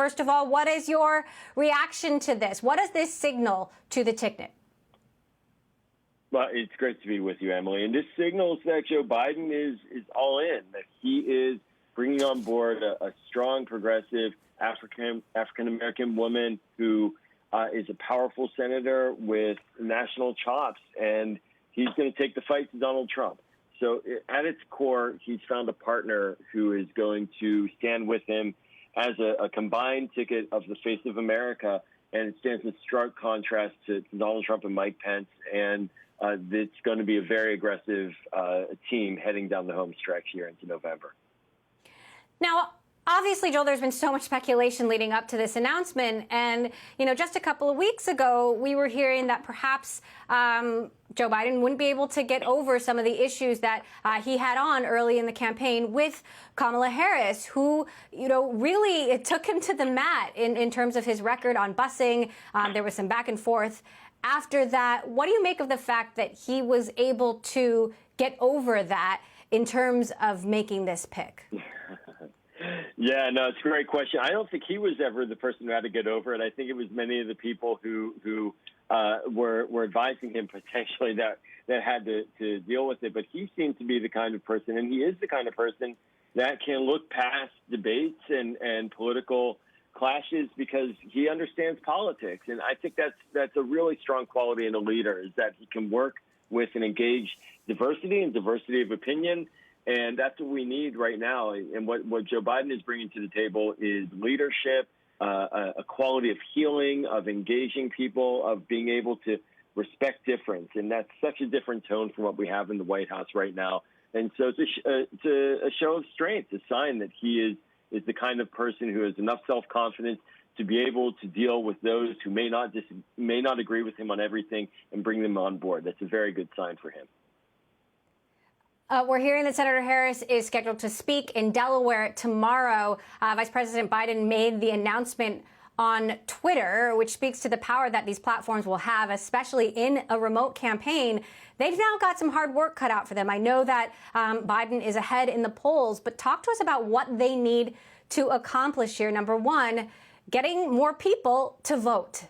First of all, what is your reaction to this? What does this signal to the ticket? Well, it's great to be with you, Emily. And this signals that Joe Biden is all in, that he is bringing on board a strong, progressive African-American woman who is a powerful senator with national chops, and he's going to take the fight to Donald Trump. So at its core, he's found a partner who is going to stand with him as a combined ticket of the face of America, and it stands in stark contrast to Donald Trump and Mike Pence, and it's going to be a very aggressive team heading down the home stretch here into November. Now, obviously, Joel, there's been so much speculation leading up to this announcement. And, just a couple of weeks ago, we were hearing that perhaps Joe Biden wouldn't be able to get over some of the issues that he had on early in the campaign with Kamala Harris, who, really it took him to the mat in terms of his record on busing. There was some back and forth. After that, what do you make of the fact that he was able to get over that in terms of making this pick? Yeah, no, it's a great question. I don't think he was ever the person who had to get over it. I think it was many of the people who were advising him potentially that had to deal with it. But he seemed to be the kind of person, and he is the kind of person that can look past debates and political clashes because he understands politics. And I think that's a really strong quality in a leader, is that he can work with and engage diversity and diversity of opinion. And that's what we need right now. And what Joe Biden is bringing to the table is leadership, a quality of healing, of engaging people, of being able to respect difference. And that's such a different tone from what we have in the White House right now. And so it's a show of strength, a sign that he is the kind of person who has enough self-confidence to be able to deal with those who may not agree with him on everything and bring them on board. That's a very good sign for him. We're hearing that Senator Harris is scheduled to speak in Delaware tomorrow. Vice President Biden made the announcement on Twitter, which speaks to the power that these platforms will have, especially in a remote campaign. They've now got some hard work cut out for them. I know that Biden is ahead in the polls, but talk to us about what they need to accomplish here. Number one, getting more people to vote.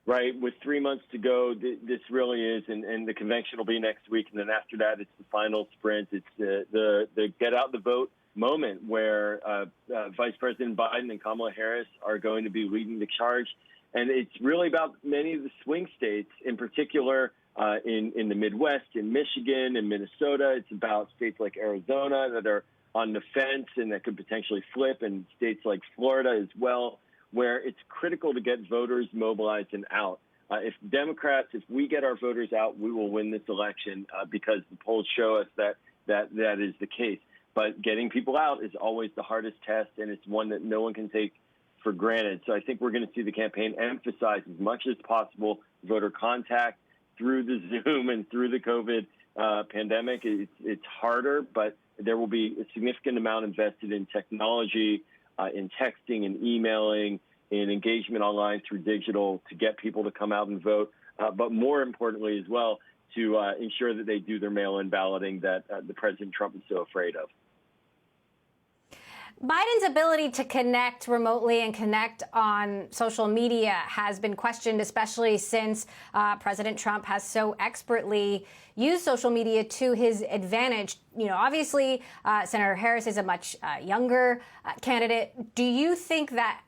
Right. With 3 months to go, this really is, and the convention will be next week. And then after that, it's the final sprint. It's the get out the vote moment where Vice President Biden and Kamala Harris are going to be leading the charge. And it's really about many of the swing states, in particular in the Midwest, in Michigan and Minnesota. It's about states like Arizona that are on the fence and that could potentially flip, and states like Florida as well, where it's critical to get voters mobilized and out. If we get our voters out, we will win this election because the polls show us that is the case. But getting people out is always the hardest test, and it's one that no one can take for granted. So I think we're going to see the campaign emphasize as much as possible voter contact through the Zoom and through the COVID pandemic. It's harder, but there will be a significant amount invested in technology, in texting and emailing, in engagement online through digital to get people to come out and vote, but more importantly as well, to ensure that they do their mail-in balloting that the President Trump is so afraid of. Biden's ability to connect remotely and connect on social media has been questioned, especially since President Trump has so expertly used social media to his advantage. Obviously, Senator Harris is a much younger candidate. Do you think that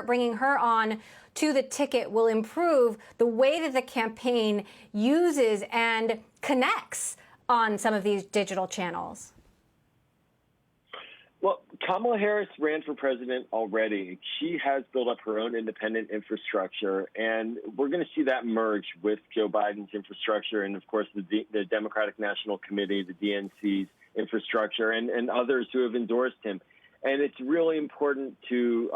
bringing her on to the ticket will improve the way that the campaign uses and connects on some of these digital channels? Well, Kamala Harris ran for president already. She has built up her own independent infrastructure, and we're going to see that merge with Joe Biden's infrastructure and, of course, the Democratic National Committee, the DNC's infrastructure, and others who have endorsed him. And it's really important to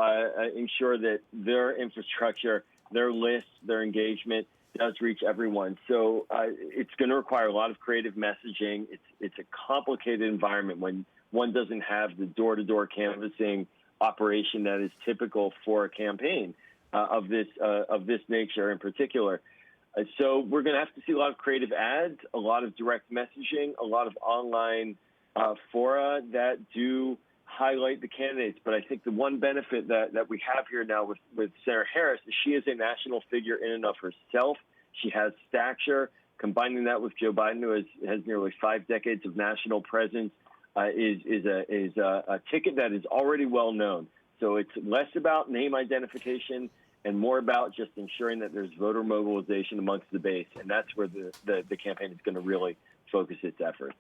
ensure that their infrastructure, their list, their engagement does reach everyone. So it's going to require a lot of creative messaging. It's a complicated environment when one doesn't have the door-to-door canvassing operation that is typical for a campaign of this nature in particular. So we're going to have to see a lot of creative ads, a lot of direct messaging, a lot of online fora that do highlight the candidates. But I think the one benefit that we have here now with Senator Harris is she is a national figure in and of herself. She has stature. Combining that with Joe Biden, who has nearly 5 decades of national presence, is a ticket that is already well known. So it's less about name identification and more about just ensuring that there's voter mobilization amongst the base. And that's where the campaign is going to really focus its efforts.